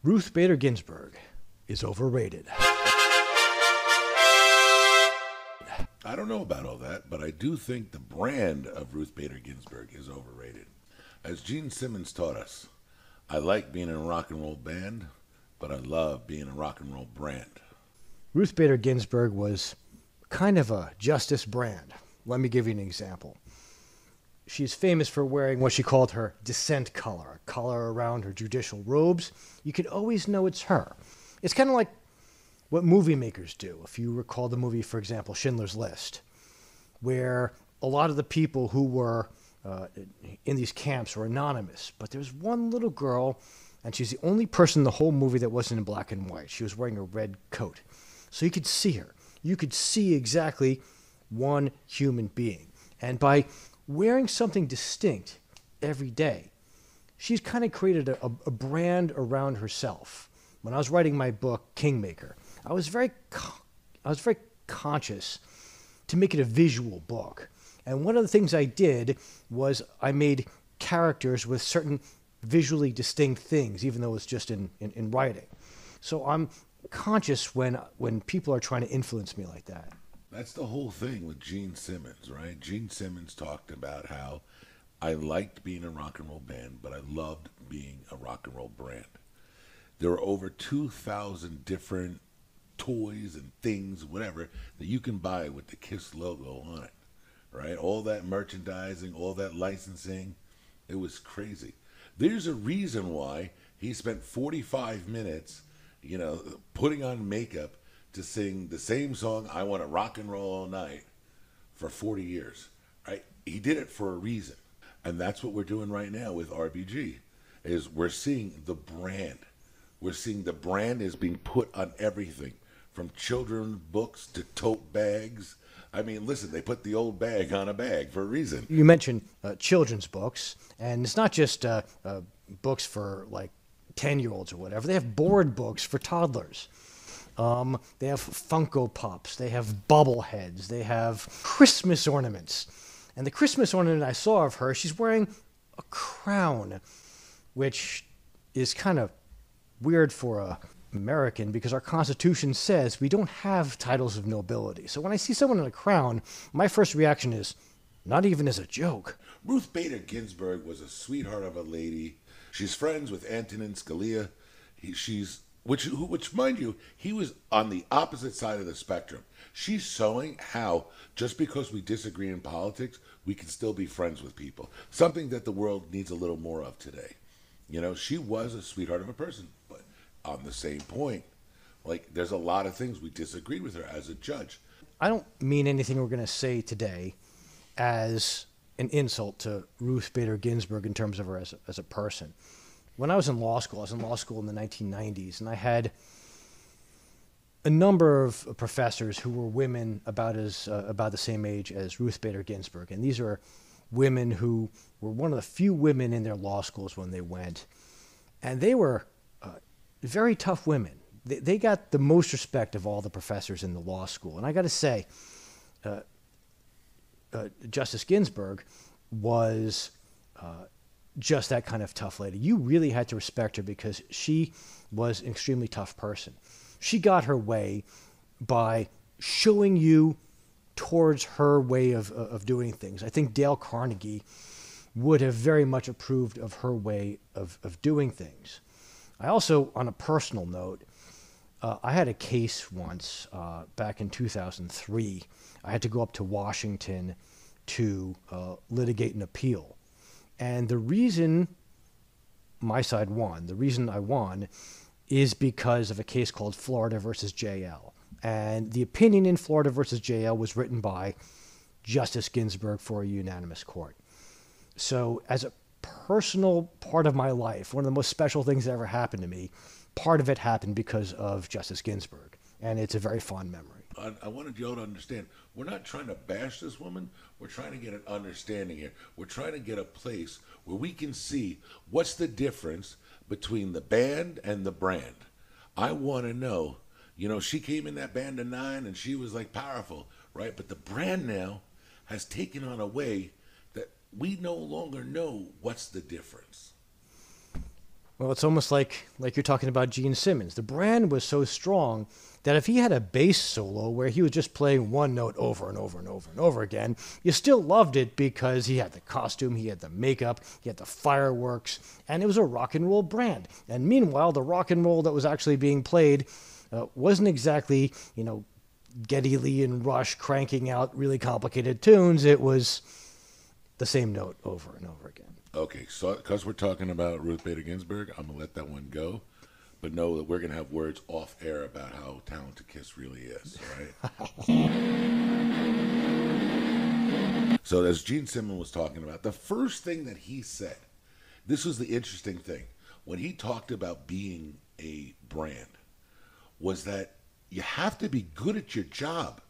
Ruth Bader Ginsburg is overrated. I don't know about all that, but I do think the brand of Ruth Bader Ginsburg is overrated. As Gene Simmons taught us, I like being in a rock and roll band, but I love being a rock and roll brand. Ruth Bader Ginsburg was kind of a justice brand. Let me give you an example. She's famous for wearing what she called her dissent color, a collar around her judicial robes. You could always know it's her. It's kind of like what movie makers do. If you recall the movie, for example, Schindler's List, where a lot of the people who were in these camps were anonymous, but there's one little girl, and she's the only person in the whole movie that wasn't in black and white. She was wearing a red coat. So you could see her. You could see exactly one human being. And by wearing something distinct every day, she's kind of created a brand around herself. When I was writing my book, Kingmaker, I was very conscious to make it a visual book. And one of the things I did was I made characters with certain visually distinct things, even though it's just in writing. So I'm conscious when people are trying to influence me like that. That's the whole thing with Gene Simmons, right? Gene Simmons talked about how I liked being a rock and roll band, but I loved being a rock and roll brand. There are over 2,000 different toys and things, whatever, that you can buy with the KISS logo on it, right? All that merchandising, all that licensing, it was crazy. There's a reason why he spent 45 minutes, putting on makeup to sing the same song, I Want to Rock and Roll All Night, for 40 years, right? He did it for a reason. And that's what we're doing right now with RBG, is we're seeing the brand. We're seeing the brand is being put on everything, from children's books to tote bags. I mean, listen, they put the old bag on a bag for a reason. You mentioned children's books, and it's not just books for like 10-year-olds or whatever. They have board books for toddlers. They have Funko Pops. They have bobbleheads. They have Christmas ornaments. And the Christmas ornament I saw of her, she's wearing a crown, which is kind of weird for a American because our Constitution says we don't have titles of nobility. So when I see someone in a crown, my first reaction is, not even as a joke. Ruth Bader Ginsburg was a sweetheart of a lady. She's friends with Antonin Scalia. Which, mind you, he was on the opposite side of the spectrum. She's showing how, just because we disagree in politics, we can still be friends with people. Something that the world needs a little more of today. She was a sweetheart of a person, but on the same point, there's a lot of things we disagreed with her as a judge. I don't mean anything we're going to say today as an insult to Ruth Bader Ginsburg in terms of her as a person. When I was in law school in the 1990s, and I had a number of professors who were women about the same age as Ruth Bader Ginsburg. And these are women who were one of the few women in their law schools when they went. And they were very tough women. They got the most respect of all the professors in the law school. And I got to say, Justice Ginsburg was just that kind of tough lady. You really had to respect her because she was an extremely tough person. She got her way by showing you towards her way of doing things. I think Dale Carnegie would have very much approved of her way of doing things. I also, on a personal note, I had a case once back in 2003. I had to go up to Washington to litigate an appeal. And the reason my side won, the reason I won, is because of a case called Florida versus JL. And the opinion in Florida versus JL was written by Justice Ginsburg for a unanimous court. So as a personal part of my life, one of the most special things that ever happened to me, part of it happened because of Justice Ginsburg. And it's a very fond memory. I wanted you all to understand, we're not trying to bash this woman. We're trying to get an understanding here. We're trying to get a place where we can see what's the difference between the band and the brand. I want to know, she came in that band of 9 and she was powerful, right? But the brand now has taken on a way that we no longer know what's the difference. Well, it's almost like you're talking about Gene Simmons. The brand was so strong that if he had a bass solo where he was just playing one note over and over and over and over again, you still loved it because he had the costume, he had the makeup, he had the fireworks, and it was a rock and roll brand. And meanwhile, the rock and roll that was actually being played wasn't exactly, Geddy Lee and Rush cranking out really complicated tunes. It was the same note over and over again. Okay, so because we're talking about Ruth Bader Ginsburg, I'm going to let that one go. But know that we're going to have words off air about how talented Kiss really is, right? So as Gene Simmons was talking about, the first thing that he said, this was the interesting thing, when he talked about being a brand, was that you have to be good at your job.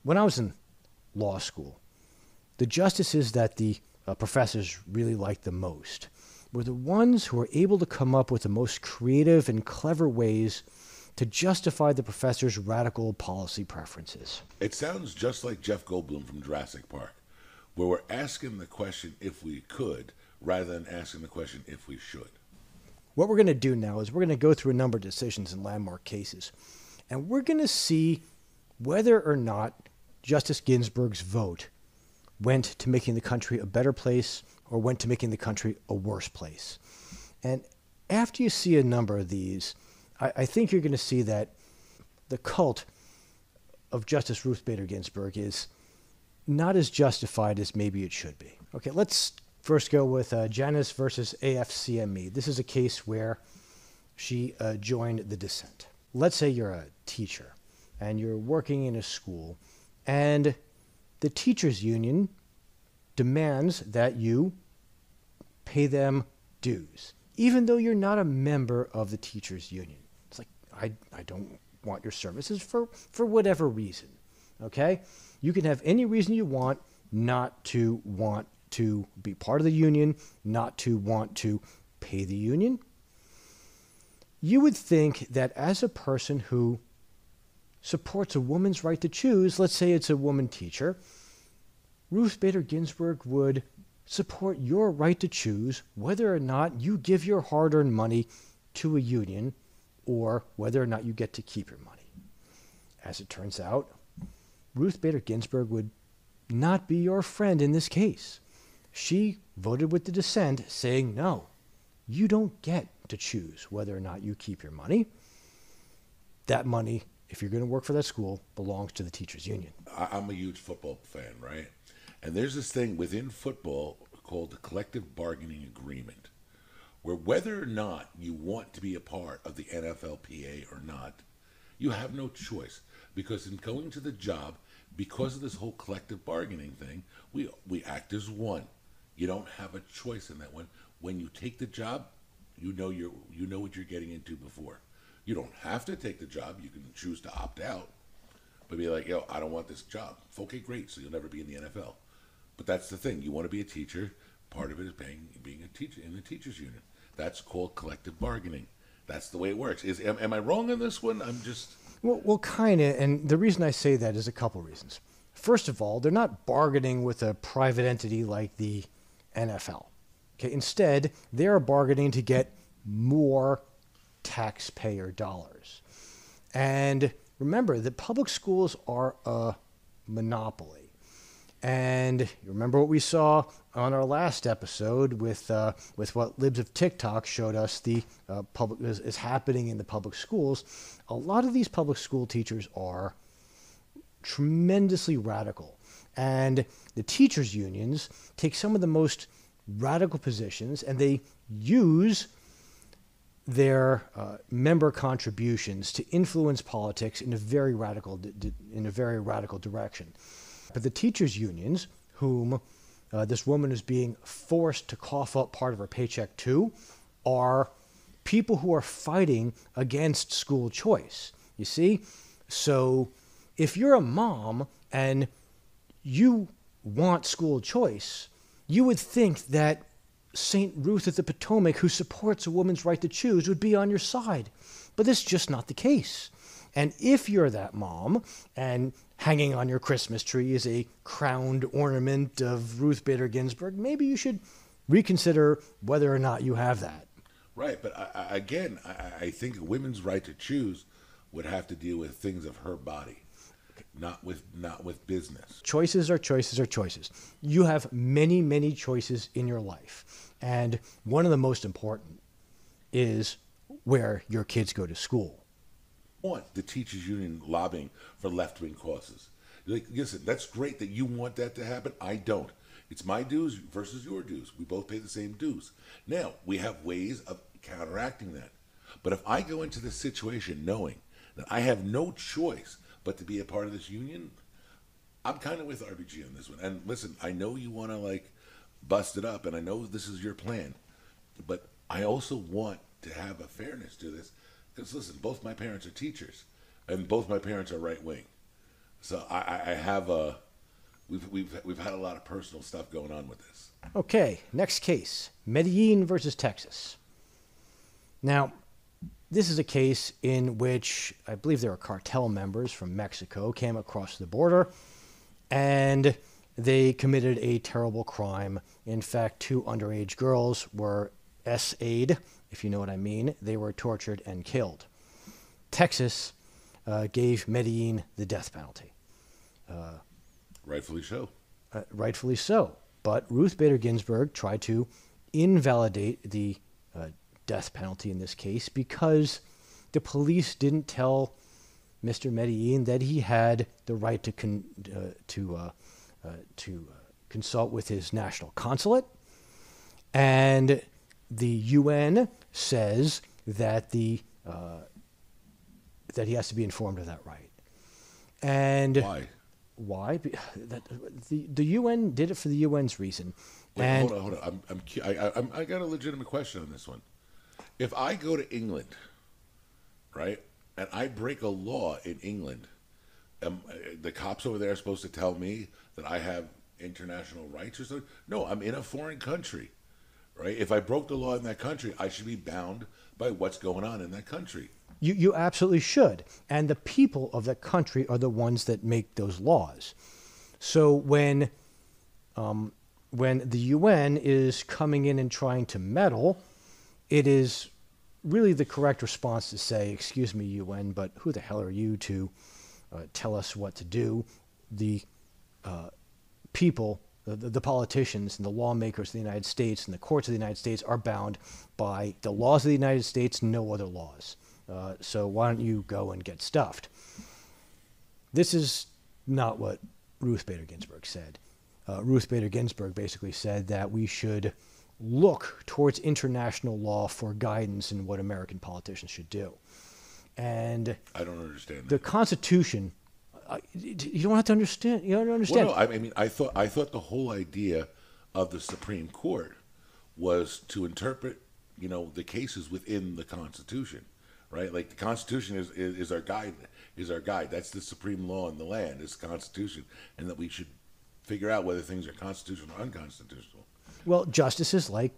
When I was in law school, the justices that the professors really liked the most were the ones who were able to come up with the most creative and clever ways to justify the professor's radical policy preferences. It sounds just like Jeff Goldblum from Jurassic Park, where we're asking the question if we could, rather than asking the question if we should. What we're going to do now is we're going to go through a number of decisions and landmark cases, and we're going to see whether or not Justice Ginsburg's vote went to making the country a better place or went to making the country a worse place. And after you see a number of these, I think you're going to see that the cult of Justice Ruth Bader Ginsburg is not as justified as maybe it should be. Okay, let's first go with Janus versus AFCME. This is a case where she joined the dissent. Let's say you're a teacher and you're working in a school, and the teachers' union demands that you pay them dues, even though you're not a member of the teachers' union. It's like, I don't want your services for whatever reason, okay? You can have any reason you want not to want to be part of the union, not to want to pay the union. You would think that as a person who supports a woman's right to choose, let's say it's a woman teacher, Ruth Bader Ginsburg would support your right to choose whether or not you give your hard-earned money to a union or whether or not you get to keep your money. As it turns out, Ruth Bader Ginsburg would not be your friend in this case. She voted with the dissent, saying, no, you don't get to choose whether or not you keep your money. That money, if you're going to work for that school, belongs to the teachers' union. I'm a huge football fan, right? And there's this thing within football called the collective bargaining agreement, where whether or not you want to be a part of the NFLPA or not, you have no choice. Because in going to the job, because of this whole collective bargaining thing, we act as one. You don't have a choice in that one. When you take the job, you know what you're getting into before. You don't have to take the job. You can choose to opt out, but be like, I don't want this job. Okay, great. So you'll never be in the NFL. But that's the thing. You want to be a teacher. Part of it is being a teacher in the teachers union. That's called collective bargaining. That's the way it works. Am I wrong on this one? I'm just... Well, kind of. And the reason I say that is a couple reasons. First of all, they're not bargaining with a private entity like the NFL. Okay, instead, they are bargaining to get more taxpayer dollars. And remember that public schools are a monopoly. And you remember what we saw on our last episode with what Libs of TikTok showed us the public is happening in the public schools. A lot of these public school teachers are tremendously radical. And the teachers' unions take some of the most radical positions, and they use their member contributions to influence politics in a very radical direction. But the teachers' unions, whom this woman is being forced to cough up part of her paycheck to, are people who are fighting against school choice. You see? So if you're a mom and you want school choice, you would think that St. Ruth at the Potomac, who supports a woman's right to choose, would be on your side. But that's just not the case. And if you're that mom, and hanging on your Christmas tree is a crowned ornament of Ruth Bader Ginsburg, maybe you should reconsider whether or not you have that. Right, but I think a women's right to choose would have to deal with things of her body, not with business. Choices are choices are choices. You have many, many choices in your life. And one of the most important is where your kids go to school. Want the teachers union lobbying for left-wing causes. Like, listen, that's great that you want that to happen. I don't. It's my dues versus your dues. We both pay the same dues. Now, we have ways of counteracting that. But if I go into this situation knowing that I have no choice but to be a part of this union, I'm kind of with RBG on this one. And listen, I know you want to like bust it up, and I know this is your plan, but I also want to have a fairness to this. Because listen, both my parents are teachers, and both my parents are right wing. So I have a we've had a lot of personal stuff going on with this. Okay, next case, Medellín versus Texas. Now, this is a case in which I believe there were cartel members from Mexico came across the border, and they committed a terrible crime. In fact, 2 underage girls were SA'd, if you know what I mean. They were tortured and killed. Texas gave Medellín the death penalty. Rightfully so. Rightfully so. But Ruth Bader Ginsburg tried to invalidate the death penalty in this case because the police didn't tell Mr. Medellín that he had the right to consult with his national consulate, and the UN says that that he has to be informed of that right. And why? Why? The UN did it for the UN's reason. Wait, and hold on. I got a legitimate question on this one. If I go to England, right, and I break a law in England, the cops over there are supposed to tell me that I have international rights or something? No, I'm in a foreign country, right? If I broke the law in that country, I should be bound by what's going on in that country. You absolutely should. And the people of that country are the ones that make those laws. So when the UN is coming in and trying to meddle, it is really the correct response to say, excuse me, UN, but who the hell are you to tell us what to do? The people, the politicians and the lawmakers of the United States and the courts of the United States are bound by the laws of the United States, no other laws. So why don't you go and get stuffed? This is not what Ruth Bader Ginsburg said. Ruth Bader Ginsburg basically said that we should look towards international law for guidance in what American politicians should do. And I don't understand that. The Constitution, you don't have to understand. You don't understand. Well, no, I mean, I thought the whole idea of the Supreme Court was to interpret, the cases within the Constitution. Right, like the Constitution is our guide. That's the supreme law in the land. Is the Constitution, and that we should figure out whether things are constitutional or unconstitutional. Well, justices like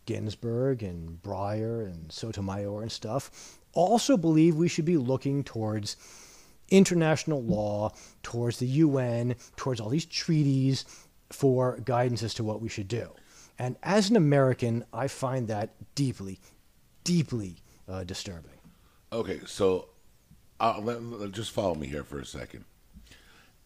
Ginsburg and Breyer and Sotomayor and stuff also believe we should be looking towards international law, towards the UN, towards all these treaties for guidance as to what we should do. And as an American, I find that deeply, deeply disturbing. Okay, so just follow me here for a second.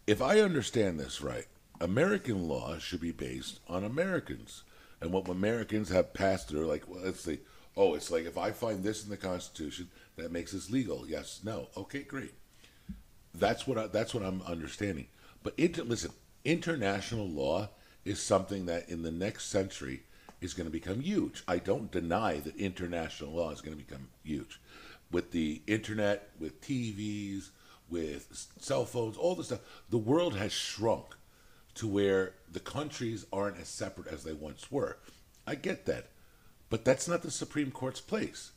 If I understand this right, American law should be based on Americans and what Americans have passed through. Like, well, let's see. Oh, it's like if I find this in the Constitution, that makes this legal. Yes, no. Okay, great. That's what I'm understanding. But listen, international law is something that in the next century is going to become huge. I don't deny that international law is going to become huge. With the internet, with TVs, with cell phones, all this stuff, the world has shrunk to where the countries aren't as separate as they once were. I get that. But that's not the Supreme Court's place.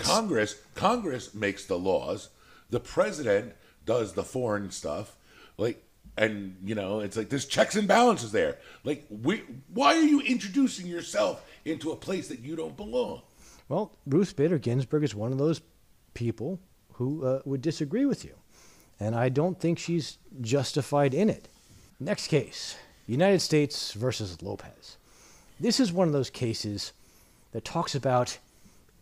Congress makes the laws. The president does the foreign stuff. It's like there's checks and balances there. Like, why are you introducing yourself into a place that you don't belong? Well, Ruth Bader Ginsburg is one of those people who would disagree with you. And I don't think she's justified in it. Next case, United States versus Lopez. This is one of those cases that talks about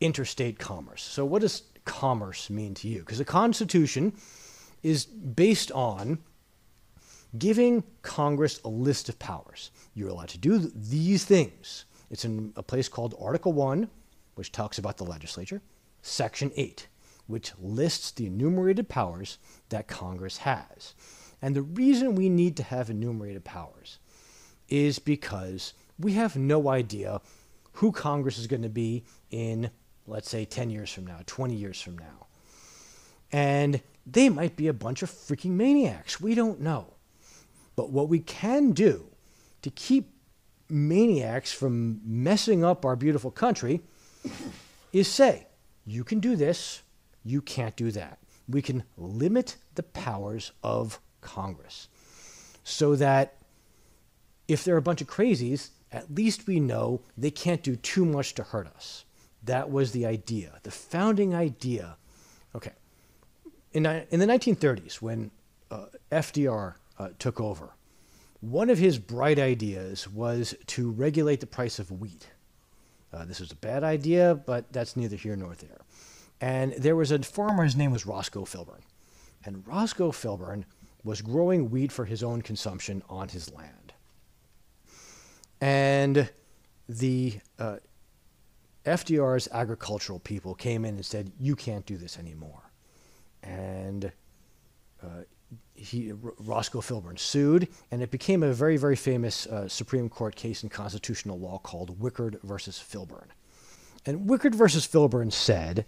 interstate commerce. So what does commerce mean to you? Because the Constitution is based on giving Congress a list of powers. You're allowed to do these things. It's in a place called Article 1, which talks about the legislature, Section 8, which lists the enumerated powers that Congress has. And the reason we need to have enumerated powers is because we have no idea who Congress is going to be in, let's say, 10 years from now, 20 years from now. And they might be a bunch of freaking maniacs. We don't know. But what we can do to keep maniacs from messing up our beautiful country is say, you can do this, you can't do that. We can limit the powers of Congress so that if they're a bunch of crazies, at least we know they can't do too much to hurt us. That was the idea, the founding idea. Okay. In the 1930s, when FDR took over, one of his bright ideas was to regulate the price of wheat. This was a bad idea, but that's neither here nor there. And there was a farmer, his name was Roscoe Filburn. And Roscoe Filburn was growing wheat for his own consumption on his land. And the FDR's agricultural people came in and said, you can't do this anymore. And Roscoe Filburn sued, and it became a very, very famous Supreme Court case in constitutional law called Wickard versus Filburn. And Wickard versus Filburn said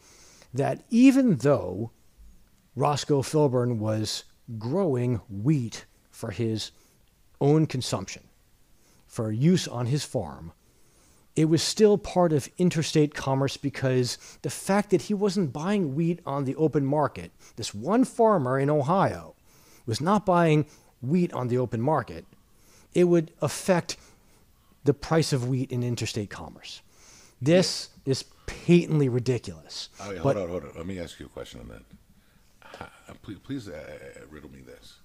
that even though Roscoe Filburn was growing wheat for his own consumption, for use on his farm, it was still part of interstate commerce because the fact that he wasn't buying wheat on the open market, this one farmer in Ohio was not buying wheat on the open market, it would affect the price of wheat in interstate commerce. This is patently ridiculous. Hold on. Let me ask you a question on that. Please riddle me this.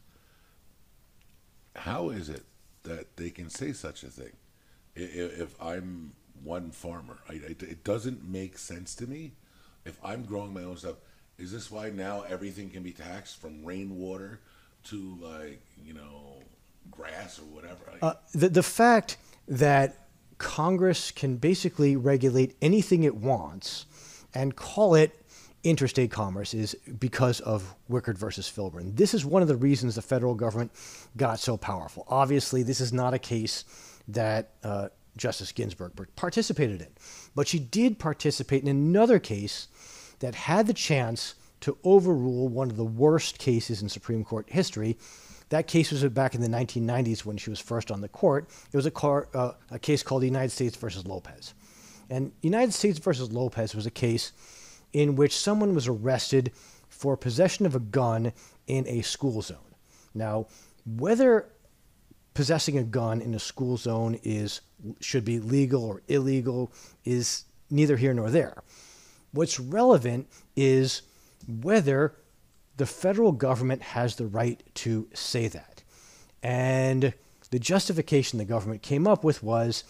How is it that they can say such a thing? If I'm one farmer, it doesn't make sense to me. If I'm growing my own stuff, is this why now everything can be taxed from rainwater to grass or whatever? The fact that Congress can basically regulate anything it wants and call it interstate commerce is because of Wickard versus Filburn. This is one of the reasons the federal government got so powerful. Obviously, this is not a case that Justice Ginsburg participated in, but she did participate in another case that had the chance to overrule one of the worst cases in Supreme Court history. That case was back in the 1990s when she was first on the court. It was a case called the United States versus Lopez. And United States versus Lopez was a case in which someone was arrested for possession of a gun in a school zone. Now, whether possessing a gun in a school zone should be legal or illegal is neither here nor there. What's relevant is whether the federal government has the right to say that. And the justification the government came up with was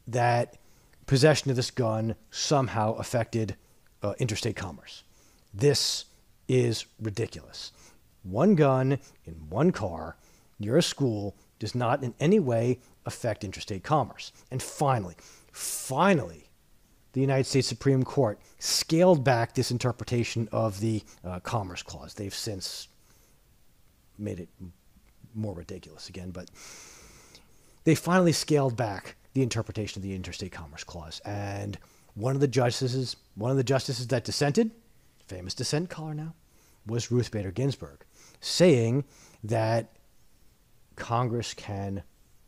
that possession of this gun somehow affected interstate commerce. This is ridiculous. One gun in one car near a school does not in any way affect interstate commerce. And finally, the United States Supreme Court scaled back this interpretation of the Commerce Clause. They've since made it more ridiculous again, but they finally scaled back the interpretation of the Interstate Commerce Clause. And one of the justices that dissented, famous dissent caller now, was Ruth Bader Ginsburg, saying that Congress can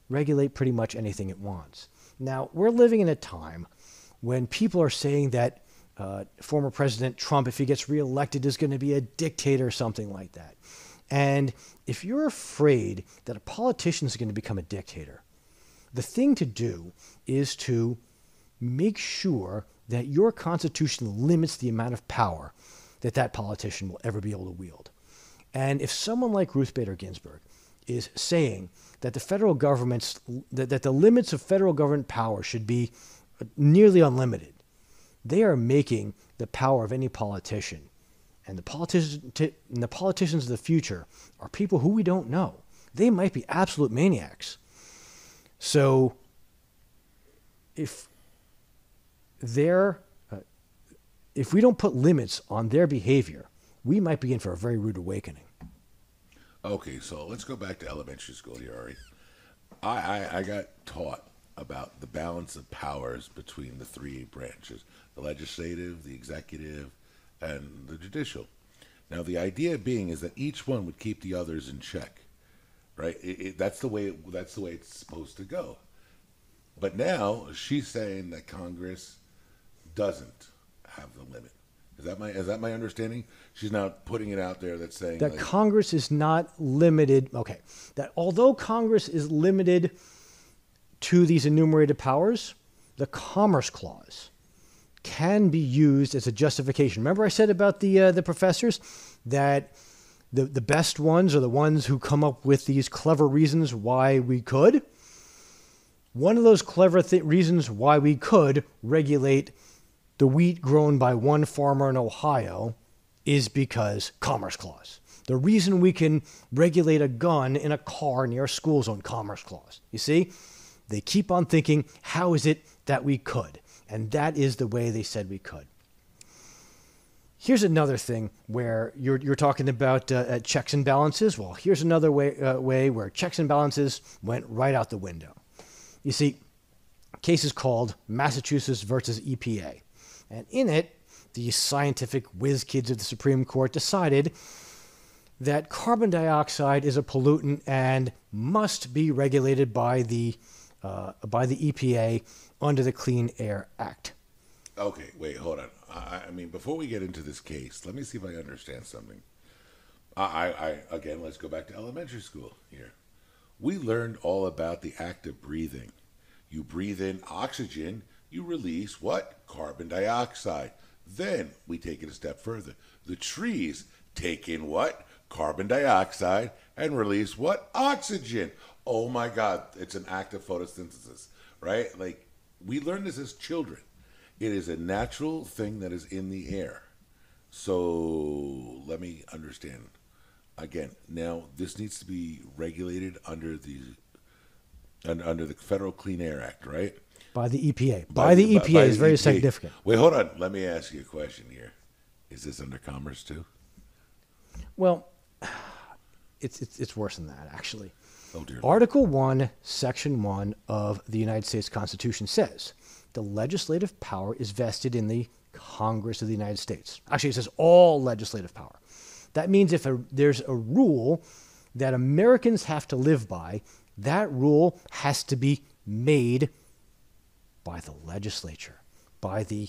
regulate pretty much anything it wants. Now, we're living in a time when people are saying that former President Trump, if he gets reelected, is going to be a dictator or something like that. And if you're afraid that a politician is going to become a dictator, the thing to do is to make sure that your Constitution limits the amount of power that politician will ever be able to wield. And if someone like Ruth Bader Ginsburg is saying that the federal government's that the limits of federal government power should be nearly unlimited, they are making the power of any politician. And the politicians of the future are people who we don't know. They might be absolute maniacs. So if we don't put limits on their behavior, we might be in for a very rude awakening. Okay, so let's go back to elementary school here, Ari. I got taught about the balance of powers between the three branches, the legislative, the executive, and the judicial. Now, the idea being is that each one would keep the others in check, right? That's the way it's supposed to go. But now she's saying that Congress doesn't have the limit. Is that my understanding? She's now putting it out there that's saying that Congress is not limited. Okay, that although Congress is limited to these enumerated powers, the Commerce Clause can be used as a justification. Remember I said about the professors that the best ones are the ones who come up with these clever reasons why we could. One of those clever reasons why we could regulate the wheat grown by one farmer in Ohio is because Commerce Clause. The reason we can regulate a gun in a car near a school zone, Commerce Clause. You see, they keep on thinking, how is it that we could? And that is the way they said we could. Here's another thing where you're talking about checks and balances. Well, here's another way where checks and balances went right out the window. You see, a case is called Massachusetts versus EPA. And in it, the scientific whiz kids of the Supreme Court decided that carbon dioxide is a pollutant and must be regulated by the EPA under the Clean Air Act. Okay, wait, hold on. I mean, before we get into this case, let me see if I understand something. Again, let's go back to elementary school here. We learned all about the act of breathing. You breathe in oxygen, you release what? Carbon dioxide. Then we take it a step further. The trees take in what? Carbon dioxide and release what? Oxygen. Oh my God, it's an act of photosynthesis, right? Like, we learned this as children. It is a natural thing that is in the air. So let me understand. Again, now this needs to be regulated under the Federal Clean Air Act, right? By the EPA. By the EPA is very significant. Wait, hold on. Let me ask you a question here. Is this under commerce too? Well, it's worse than that, actually. Oh, dear. Article 1, Section 1 of the United States Constitution says the legislative power is vested in the Congress of the United States. Actually, it says all legislative power. That means if there's a rule that Americans have to live by, that rule has to be made by the legislature, by the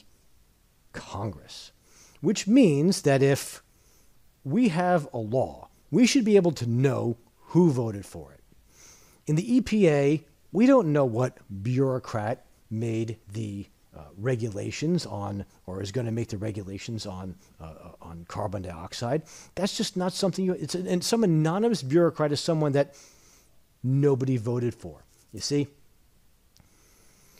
Congress, which means that if we have a law, we should be able to know who voted for it. In the EPA, we don't know what bureaucrat made the regulations on, or is going to make the regulations on carbon dioxide. That's just not something and some anonymous bureaucrat is someone that nobody voted for. You see?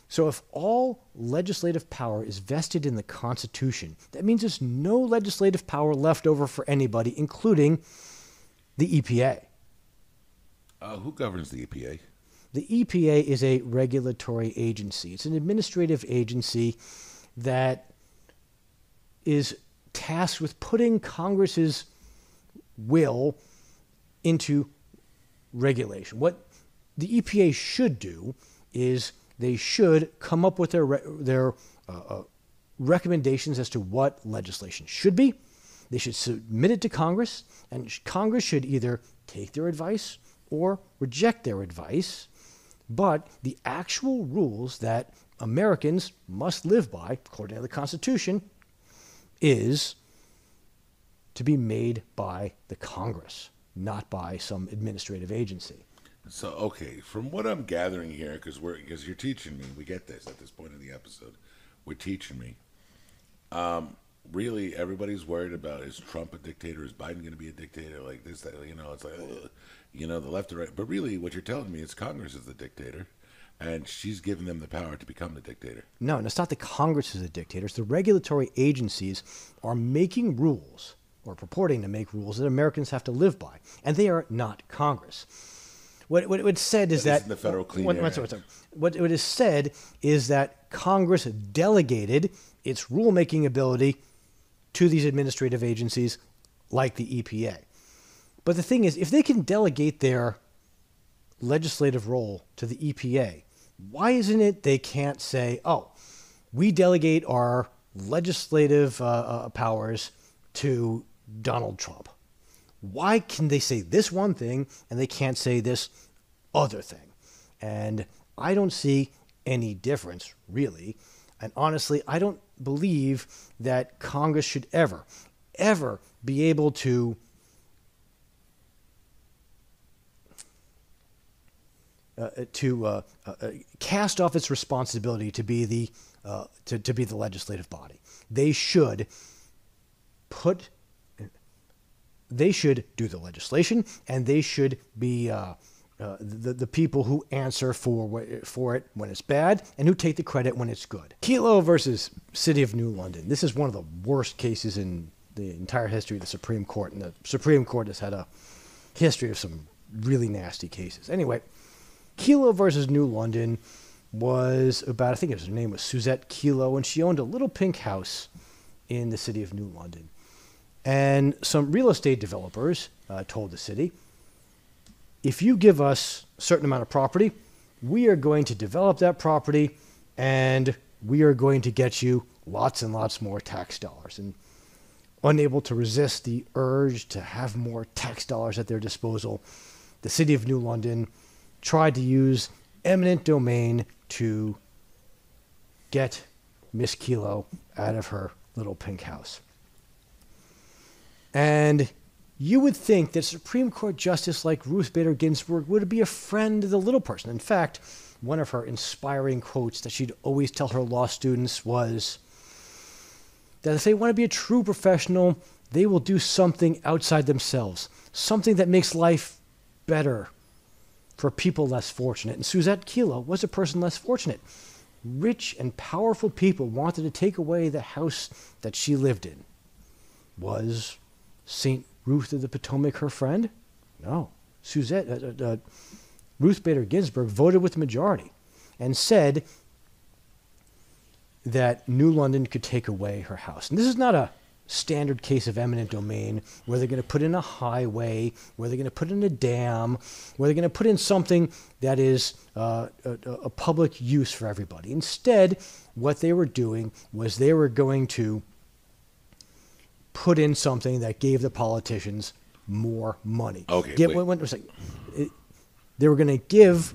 So if all legislative power is vested in the Constitution, that means there's no legislative power left over for anybody, including the EPA. Who governs the EPA? The EPA is a regulatory agency. It's an administrative agency that is tasked with putting Congress's will into regulation. What the EPA should do is they should come up with their recommendations as to what legislation should be. They should submit it to Congress, and Congress should either take their advice or reject their advice. But the actual rules that Americans must live by, according to the Constitution, is to be made by the Congress, not by some administrative agency. So, okay, from what I'm gathering here, because you're teaching me, we get this at this point in the episode, we're teaching me. Really, everybody's worried about, is Trump a dictator? Is Biden going to be a dictator? Like this, that, it's like, the left or right. But really, what you're telling me is Congress is the dictator, and she's given them the power to become the dictator. No, and it's not the Congress is the dictators. The regulatory agencies are making rules or purporting to make rules that Americans have to live by, and they are not Congress. What said is that the Federal Clean Air Act. What is said is that Congress delegated its rulemaking ability to these administrative agencies like the EPA. But the thing is, if they can delegate their legislative role to the EPA, why isn't it they can't say, oh, we delegate our legislative powers to Donald Trump? Why can they say this one thing and they can't say this other thing? And I don't see any difference, really. And honestly, I don't believe that Congress should ever be able to cast off its responsibility to be the legislative body. They should do the legislation, and they should be the people who answer for it when it's bad and who take the credit when it's good. Kelo versus City of New London. This is one of the worst cases in the entire history of the Supreme Court, and the Supreme Court has had a history of some really nasty cases. Anyway, Kelo versus New London was about, I think her name was Suzette Kelo, and she owned a little pink house in the City of New London. And some real estate developers told the city, if you give us a certain amount of property, we are going to develop that property and we are going to get you lots and lots more tax dollars. And unable to resist the urge to have more tax dollars at their disposal, the City of New London tried to use eminent domain to get Miss Kelo out of her little pink house. And you would think that Supreme Court Justice like Ruth Bader Ginsburg would be a friend of the little person. In fact, one of her inspiring quotes that she'd always tell her law students was that if they want to be a true professional, they will do something outside themselves, something that makes life better for people less fortunate. And Suzette Kelo was a person less fortunate. Rich and powerful people wanted to take away the house that she lived in. Was St. Ruth of the Potomac her friend? No. Ruth Bader Ginsburg voted with the majority and said that New London could take away her house. And this is not a standard case of eminent domain where they're going to put in a highway, where they're going to put in a dam, where they're going to put in something that is a public use for everybody. Instead, what they were doing was they were going to put in something that gave the politicians more money. Okay, they were going to give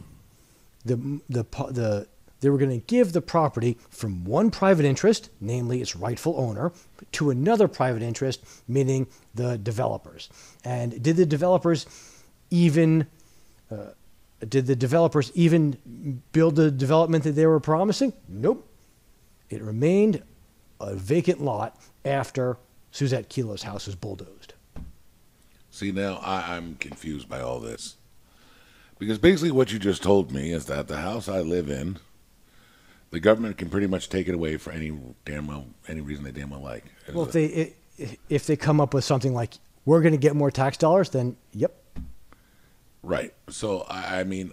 they were going to give the property from one private interest, namely its rightful owner, to another private interest, meaning the developers. And did the developers even build the development that they were promising? Nope. It remained a vacant lot after Suzette Kelo's house was bulldozed. See, now I'm confused by all this. Because basically what you just told me is that the house I live in, the government can pretty much take it away for any reason they damn well like. Well, if they come up with something like, we're going to get more tax dollars, then yep. Right. So, I mean,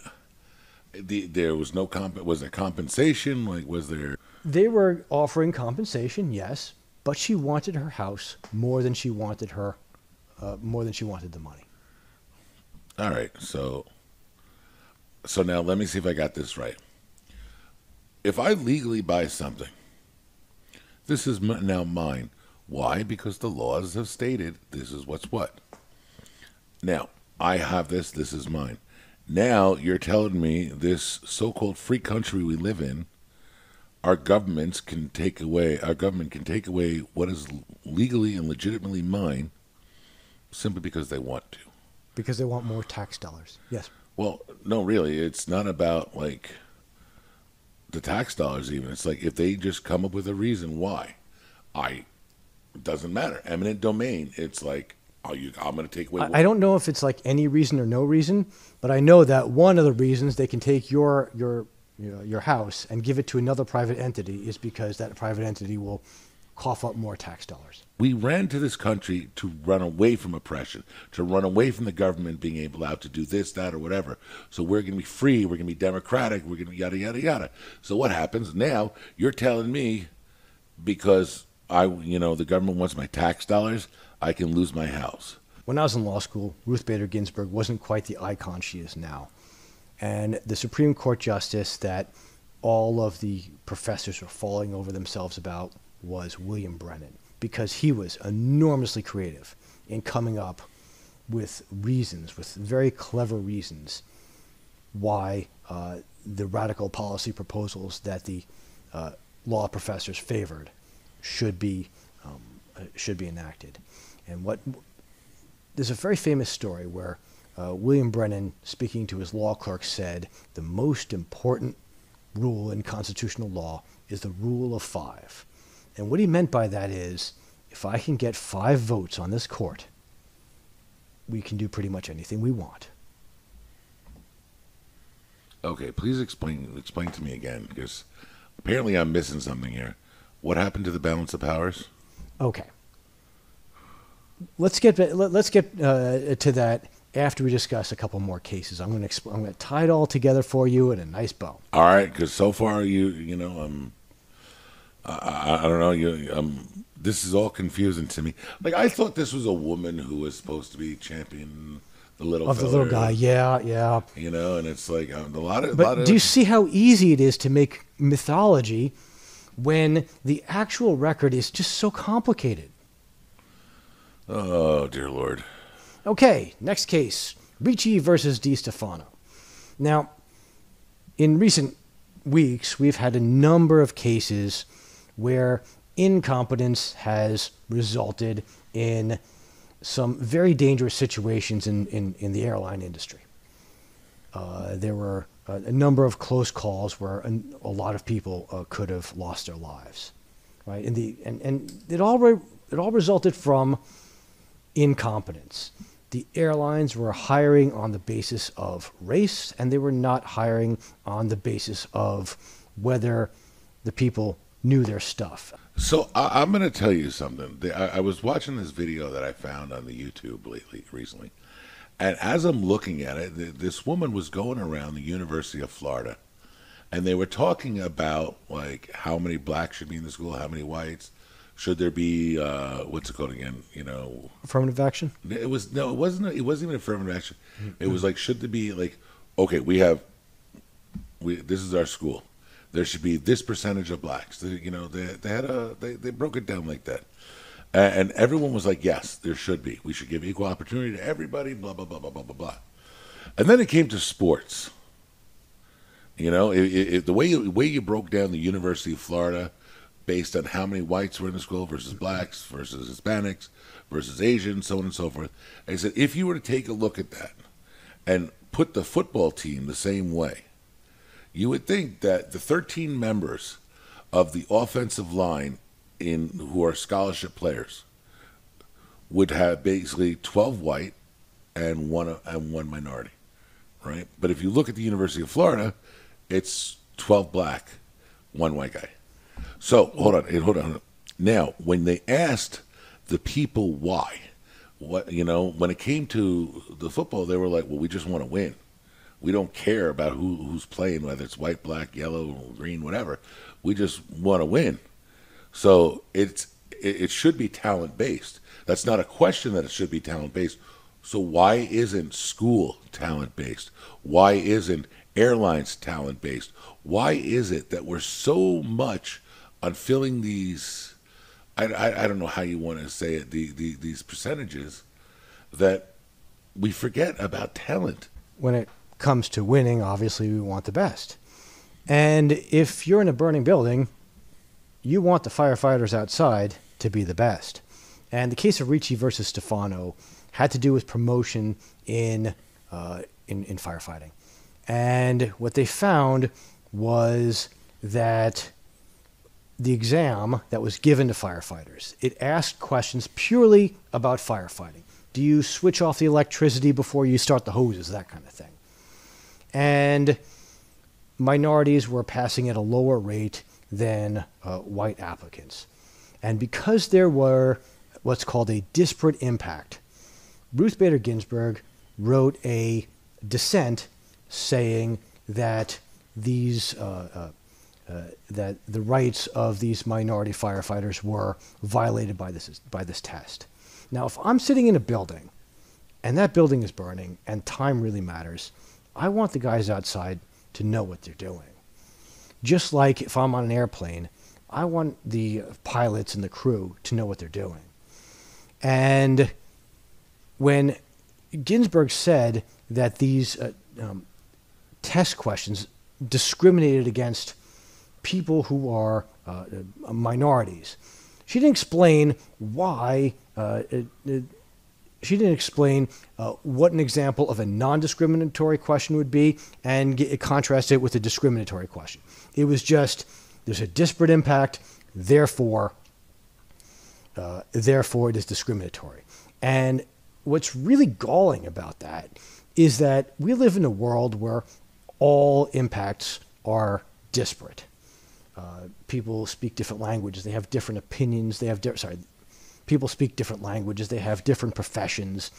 there was no was there compensation? Like, was there? They were offering compensation, yes, but she wanted her house more than she wanted the money. All right. So now let me see if I got this right. If I legally buy something, this is now mine. Why? Because the laws have stated this is what's what. Now, I have this. This is mine. Now you're telling me this so-called free country we live in, our government can take away what is legally and legitimately mine simply because they want to. Because they want more tax dollars. Yes. Well, no, really. It's not about, like, the tax dollars even. It's like if they just come up with a reason why. It doesn't matter. Eminent domain. It's like, I'm going to take away. I don't know if it's like any reason or no reason, but I know that one of the reasons they can take your your house and give it to another private entity is because that private entity will cough up more tax dollars. We ran to this country to run away from oppression, to run away from the government being able to do this, that, or whatever. So we're going to be free, we're going to be democratic, we're going to be yada, yada, yada. So what happens now? You're telling me because the government wants my tax dollars, I can lose my house. When I was in law school, Ruth Bader Ginsburg wasn't quite the icon she is now. And the Supreme Court justice that all of the professors were falling over themselves about was William Brennan, because he was enormously creative in coming up with reasons, with very clever reasons, why the radical policy proposals that the law professors favored should be enacted. And there's a very famous story where William Brennan, speaking to his law clerk, said the most important rule in constitutional law is the rule of 5. And what he meant by that is, if I can get 5 votes on this court, we can do pretty much anything we want. Okay, please explain to me again, because apparently I'm missing something here. What happened to the balance of powers? Okay. Let's get to that after we discuss a couple more cases. I'm going to tie it all together for you in a nice bow. All right, because so far I don't know. This is all confusing to me. Like, I thought this was a woman who was supposed to be championing the little of the little guy. Yeah. And it's like a lot of. But do you see how easy it is to make mythology when the actual record is just so complicated? Oh, dear Lord. Okay, next case, Ricci versus DeStefano. Now, in recent weeks, we've had a number of cases where incompetence has resulted in some very dangerous situations in the airline industry. There were a number of close calls where a lot of people could have lost their lives, right? And it all resulted from incompetence. The airlines were hiring on the basis of race, and they were not hiring on the basis of whether the people knew their stuff. So I'm going to tell you something. I was watching this video that I found on the YouTube recently, and as I'm looking at it, this woman was going around the University of Florida, and they were talking about like how many blacks should be in the school, how many whites. Should there be what's it called again? Affirmative action. It wasn't even affirmative action. It was like, should there be like, okay, this is our school. There should be this percentage of blacks. They broke it down like that, and everyone was like, yes, there should be. We should give equal opportunity to everybody. Blah blah blah blah blah blah blah. And then it came to sports. The way you broke down the University of Florida, based on how many whites were in the school versus blacks versus Hispanics versus Asians, so on and so forth. I said, if you were to take a look at that and put the football team the same way, you would think that the 13 members of the offensive line who are scholarship players would have basically 12 white and one minority, right? But if you look at the University of Florida, it's 12 black, 1 white guy. So, hold on. Now, when they asked the people why, when it came to the football, they were like, well, we just want to win. We don't care about who's playing, whether it's white, black, yellow, green, whatever. We just want to win. So it should be talent-based. That's not a question that it should be talent-based. So why isn't school talent-based? Why isn't airlines talent-based? Why is it that we're so much on filling these, I don't know how you want to say it, these percentages, that we forget about talent? When it comes to winning, obviously we want the best. And if you're in a burning building, you want the firefighters outside to be the best. And the case of Ricci versus DeStefano had to do with promotion in firefighting. And what they found was that the exam that was given to firefighters, it asked questions purely about firefighting. Do you switch off the electricity before you start the hoses, that kind of thing? And minorities were passing at a lower rate than white applicants. And because there were what's called a disparate impact, Ruth Bader Ginsburg wrote a dissent saying that that the rights of these minority firefighters were violated by this test. Now, if I'm sitting in a building and that building is burning and time really matters, I want the guys outside to know what they're doing. Just like if I'm on an airplane, I want the pilots and the crew to know what they're doing. And when Ginsburg said that these test questions discriminated against people who are minorities, she didn't explain why. She didn't explain what an example of a non-discriminatory question would be and contrast it with a discriminatory question. It was just, there's a disparate impact, therefore it is discriminatory. And what's really galling about that is that we live in a world where all impacts are disparate. People speak different languages. They have different opinions. People speak different languages. They have different professions.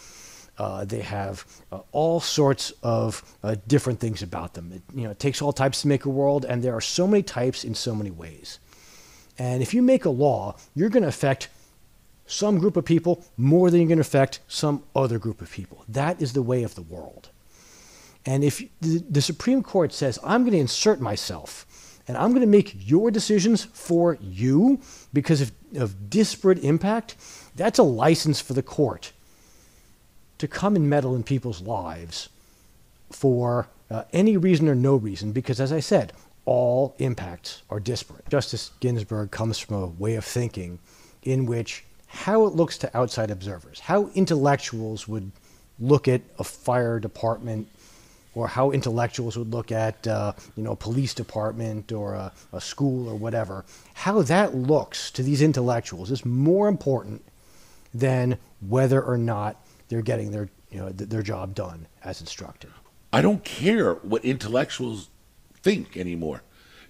They have all sorts of different things about them. It takes all types to make a world, and there are so many types in so many ways. And if you make a law, you're going to affect some group of people more than you're going to affect some other group of people. That is the way of the world. And if the Supreme Court says, I'm going to insert myself and I'm going to make your decisions for you because of disparate impact, that's a license for the court to come and meddle in people's lives for any reason or no reason, because as I said, all impacts are disparate. Justice Ginsburg comes from a way of thinking in which how it looks to outside observers, how intellectuals would look at a fire department, or how intellectuals would look at a police department or a school or whatever, how that looks to these intellectuals is more important than whether or not they're getting their job done as instructed. I don't care what intellectuals think anymore.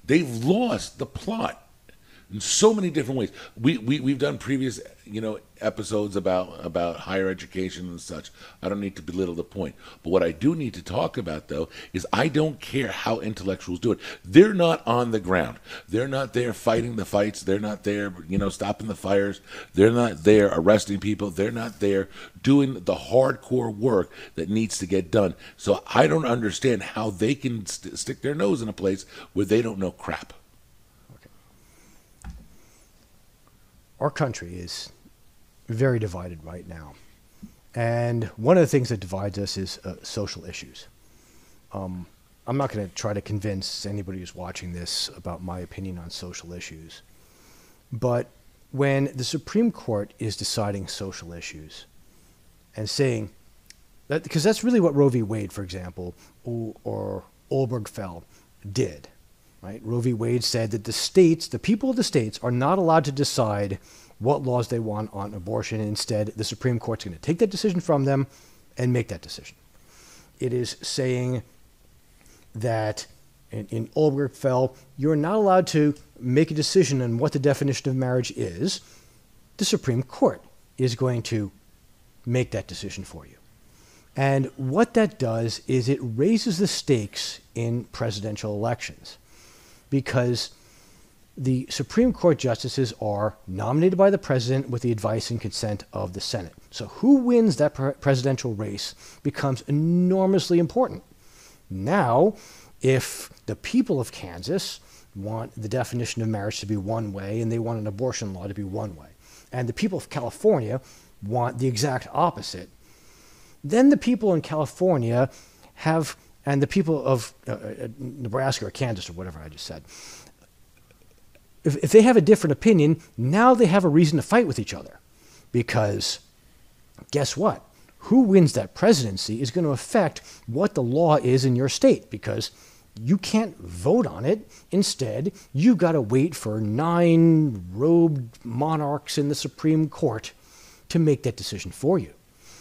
They've lost the plot in so many different ways. We've done previous episodes about higher education and such. I don't need to belittle the point. But what I do need to talk about, though, is I don't care how intellectuals do it. They're not on the ground. They're not there fighting the fights. They're not there, stopping the fires. They're not there arresting people. They're not there doing the hardcore work that needs to get done. So I don't understand how they can stick their nose in a place where they don't know crap. Our country is very divided right now. And one of the things that divides us is social issues. I'm not going to try to convince anybody who's watching this about my opinion on social issues. But when the Supreme Court is deciding social issues and saying that, because that's really what Roe v. Wade, for example, or Obergefell did. Right? Roe v. Wade said that the people of the states are not allowed to decide what laws they want on abortion. Instead, the Supreme Court's going to take that decision from them and make that decision. It is saying that in Obergefell, you're not allowed to make a decision on what the definition of marriage is. The Supreme Court is going to make that decision for you. And what that does is it raises the stakes in presidential elections, because the Supreme Court justices are nominated by the president with the advice and consent of the Senate. So who wins that presidential race becomes enormously important. Now, if the people of Kansas want the definition of marriage to be one way and they want an abortion law to be one way, and the people of California want the exact opposite, then the people in California and the people of Nebraska or Kansas or whatever I just said, if they have a different opinion, now they have a reason to fight with each other. Because guess what? Who wins that presidency is going to affect what the law is in your state, because you can't vote on it. Instead, you've got to wait for 9 robed monarchs in the Supreme Court to make that decision for you.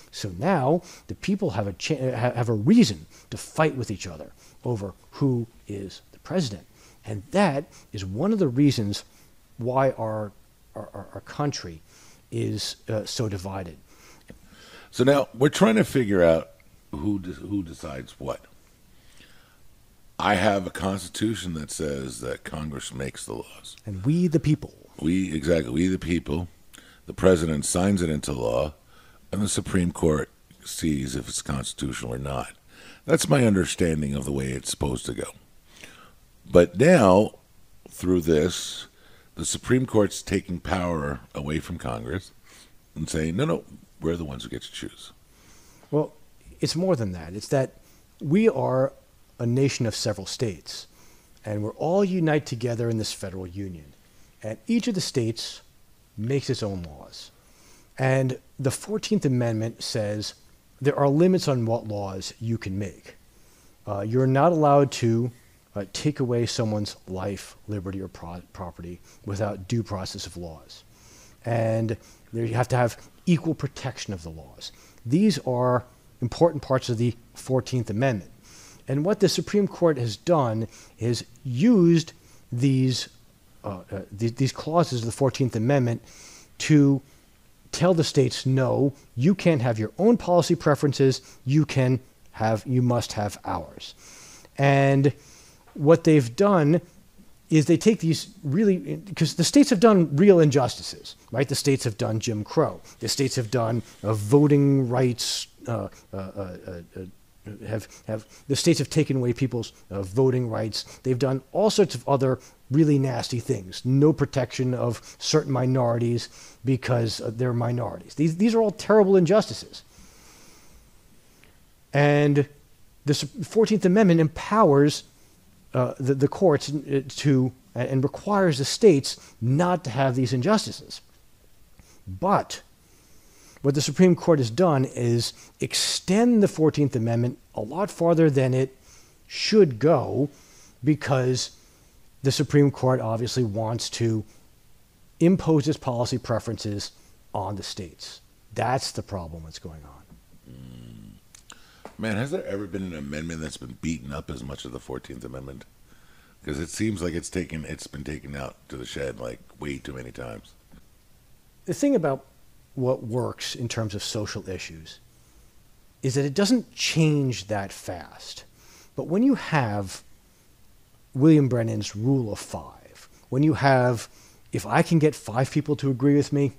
So now the people have a reason to fight with each other over who is the president. And that is one of the reasons why our country is so divided. So now we're trying to figure out who decides what. I have a constitution that says that Congress makes the laws. And we the people. We the people. The president signs it into law, and the Supreme Court sees if it's constitutional or not. That's my understanding of the way it's supposed to go. But now, through this, the Supreme Court's taking power away from Congress and saying, no, we're the ones who get to choose. Well, it's more than that. It's that we are a nation of several states, and we're all united together in this federal union. And each of the states makes its own laws. And the 14th Amendment says there are limits on what laws you can make. You're not allowed to take away someone's life, liberty, or property without due process of laws. And you have to have equal protection of the laws. These are important parts of the 14th Amendment. And what the Supreme Court has done is used these clauses of the 14th Amendment to tell the states, no, you can't have your own policy preferences, you must have ours. And what they've done is they take these really, because the states have done real injustices, right? The states have done Jim Crow. The states have done voting rights, the states have taken away people's voting rights. They've done all sorts of other really nasty things. No protection of certain minorities because they're minorities. These are all terrible injustices. And the 14th Amendment empowers the courts to and requires the states not to have these injustices. But what the Supreme Court has done is extend the 14th Amendment a lot farther than it should go, because the Supreme Court obviously wants to impose its policy preferences on the states. That's the problem that's going on. Man, has there ever been an amendment that's been beaten up as much as the 14th Amendment? Because it seems like it's been taken out to the shed like way too many times. The thing about what works in terms of social issues is that it doesn't change that fast. But when you have William Brennan's rule of 5, when you have, if I can get 5 people to agree with me,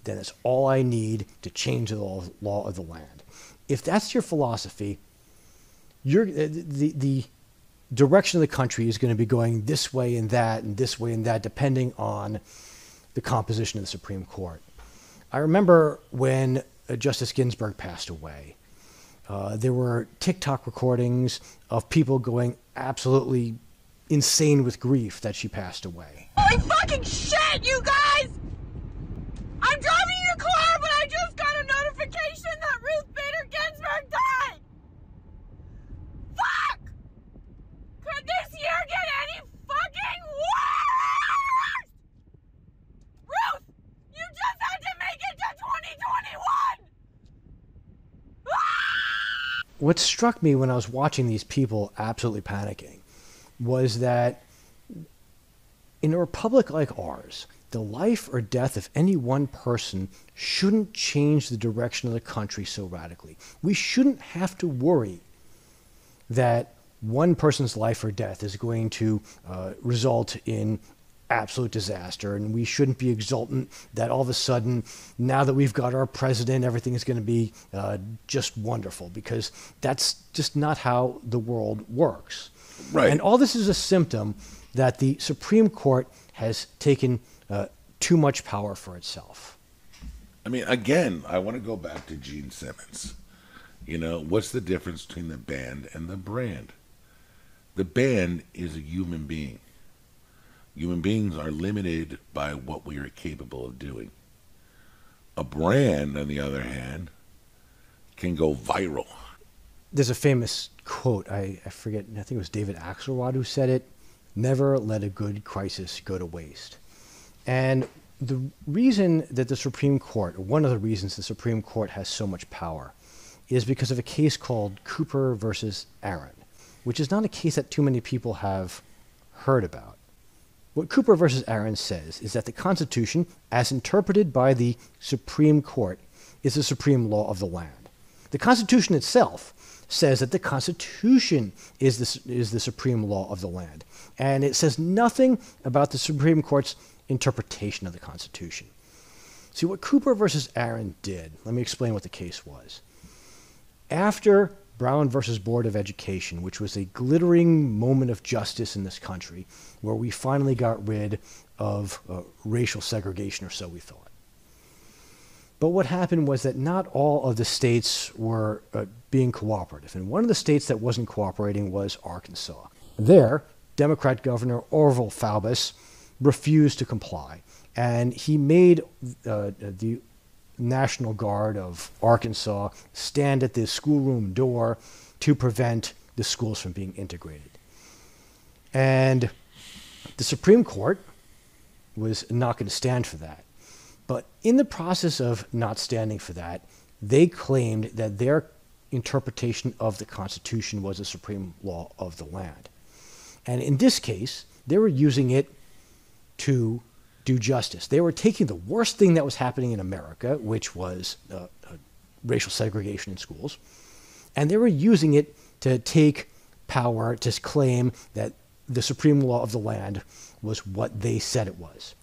then it's all I need to change the law of the land. If that's your philosophy, the direction of the country is going to be going this way and that and this way and that, depending on the composition of the Supreme Court. I remember when Justice Ginsburg passed away, there were TikTok recordings of people going absolutely insane with grief that she passed away. Holy fucking shit, you guys! I'm driving your car, but I just got a notification that Ruth Bader Ginsburg died! Fuck! Could this year get any fucking worse? Ruth, you just had to make it to 2021! What struck me when I was watching these people absolutely panicking was that in a republic like ours, the life or death of any one person shouldn't change the direction of the country so radically. We shouldn't have to worry that one person's life or death is going to result in absolute disaster, and we shouldn't be exultant that all of a sudden, now that we've got our president, everything is going to be just wonderful, because that's just not how the world works. Right. And all this is a symptom that the Supreme Court has taken too much power for itself. I mean, again, I want to go back to Gene Simmons. You know, what's the difference between the band and the brand? The band is a human being. Human beings are limited by what we are capable of doing. A brand, on the other hand, can go viral. There's a famous quote, I forget, I think it was David Axelrod who said it, "Never let a good crisis go to waste." And the reason that the Supreme Court, or one of the reasons the Supreme Court has so much power, is because of a case called Cooper versus Aaron. which is not a case that too many people have heard about. What Cooper versus Aaron says is that the Constitution, as interpreted by the Supreme Court, is the supreme law of the land. The Constitution itself says that the Constitution is the supreme law of the land. And it says nothing about the Supreme Court's interpretation of the Constitution. See, what Cooper versus Aaron did, let me explain what the case was. After Brown versus Board of Education, which was a glittering moment of justice in this country, where we finally got rid of racial segregation, or so we thought. But what happened was that not all of the states were being cooperative. And one of the states that wasn't cooperating was Arkansas. There, Democrat Governor Orville Faubus refused to comply. And he made the National Guard of Arkansas stand at the schoolroom door to prevent the schools from being integrated. And the Supreme Court was not going to stand for that. But in the process of not standing for that, they claimed that their interpretation of the Constitution was the supreme law of the land. And in this case, they were using it to do justice. They were taking the worst thing that was happening in America, which was racial segregation in schools, and they were using it to take power to claim that the supreme law of the land was what they said it was.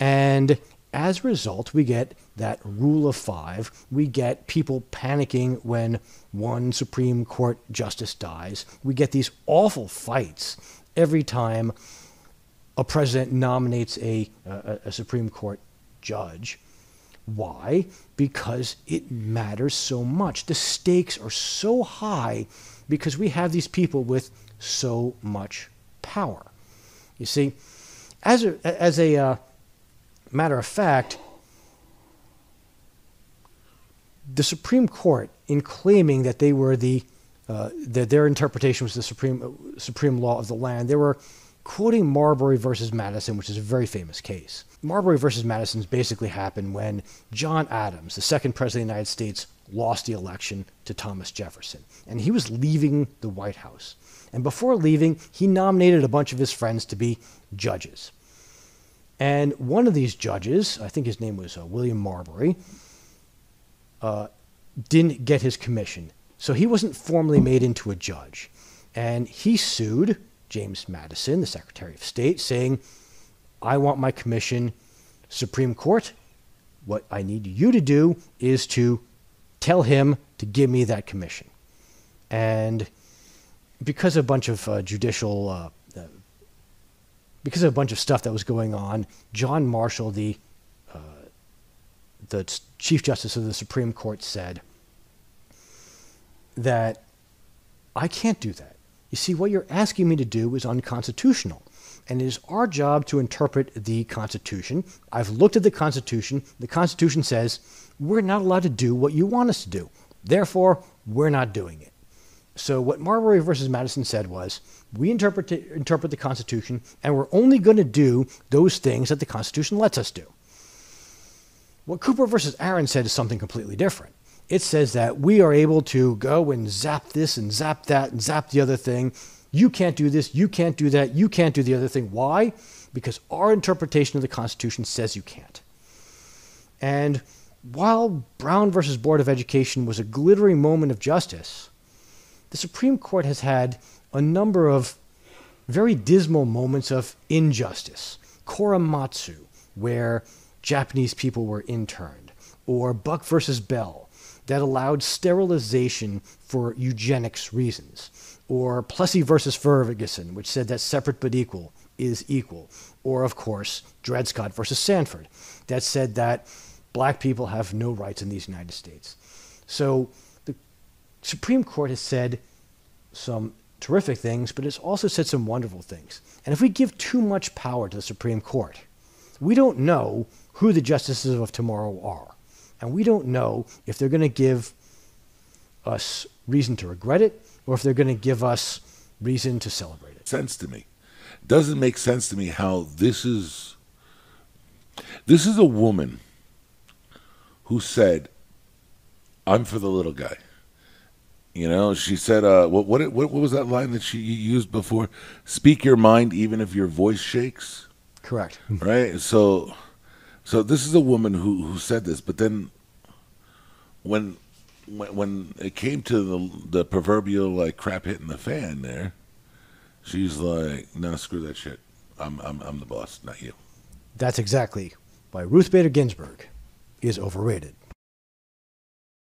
And as a result, we get that rule of five. We get people panicking when one Supreme Court justice dies. We get these awful fights every time a president nominates a Supreme Court judge. Why? Because it matters so much. The stakes are so high because we have these people with so much power. You see, as a matter of fact, the Supreme Court, in claiming that they were that their interpretation was the supreme law of the land, they were quoting Marbury versus Madison, which is a very famous case. Marbury versus Madison basically happened when John Adams, the second president of the United States, lost the election to Thomas Jefferson. And he was leaving the White House. And before leaving, he nominated a bunch of his friends to be judges. And one of these judges, I think his name was William Marbury, didn't get his commission. So he wasn't formally made into a judge. And he sued James Madison, the Secretary of State, saying, I want my commission. Supreme Court, what I need you to do is to tell him to give me that commission. And because of a bunch of because of a bunch of stuff that was going on, John Marshall, the Chief Justice of the Supreme Court, said that I can't do that. You see, what you're asking me to do is unconstitutional. And it is our job to interpret the Constitution. I've looked at the Constitution. The Constitution says we're not allowed to do what you want us to do. Therefore, we're not doing it. So what Marbury versus Madison said was, we interpret the Constitution, and we're only going to do those things that the Constitution lets us do. What Cooper versus Aaron said is something completely different. It says that we are able to go and zap this and zap that and zap the other thing. You can't do this, you can't do that, you can't do the other thing. Why? Because our interpretation of the Constitution says you can't. And while Brown versus Board of Education was a glittering moment of justice, the Supreme Court has had a number of very dismal moments of injustice. Korematsu, where Japanese people were interned, or Buck versus Bell, that allowed sterilization for eugenics reasons, or Plessy versus Ferguson, which said that separate but equal is equal, or, of course, Dred Scott versus Sanford, that said that black people have no rights in these United States. So the Supreme Court has said some terrific things, but it's also said some wonderful things. And if we give too much power to the Supreme Court, we don't know who the justices of tomorrow are. And we don't know if they're going to give us reason to regret it or if they're going to give us reason to celebrate it. Sense to me. Doesn't make sense to me how this is a woman who said, I'm for the little guy. You know, she said, what was that line that she used before? Speak your mind even if your voice shakes. Correct. Right? So this is a woman who said this, but then when it came to the proverbial like crap hitting the fan there, she's like, no, screw that shit. I'm the boss, not you. That's exactly why Ruth Bader Ginsburg is overrated.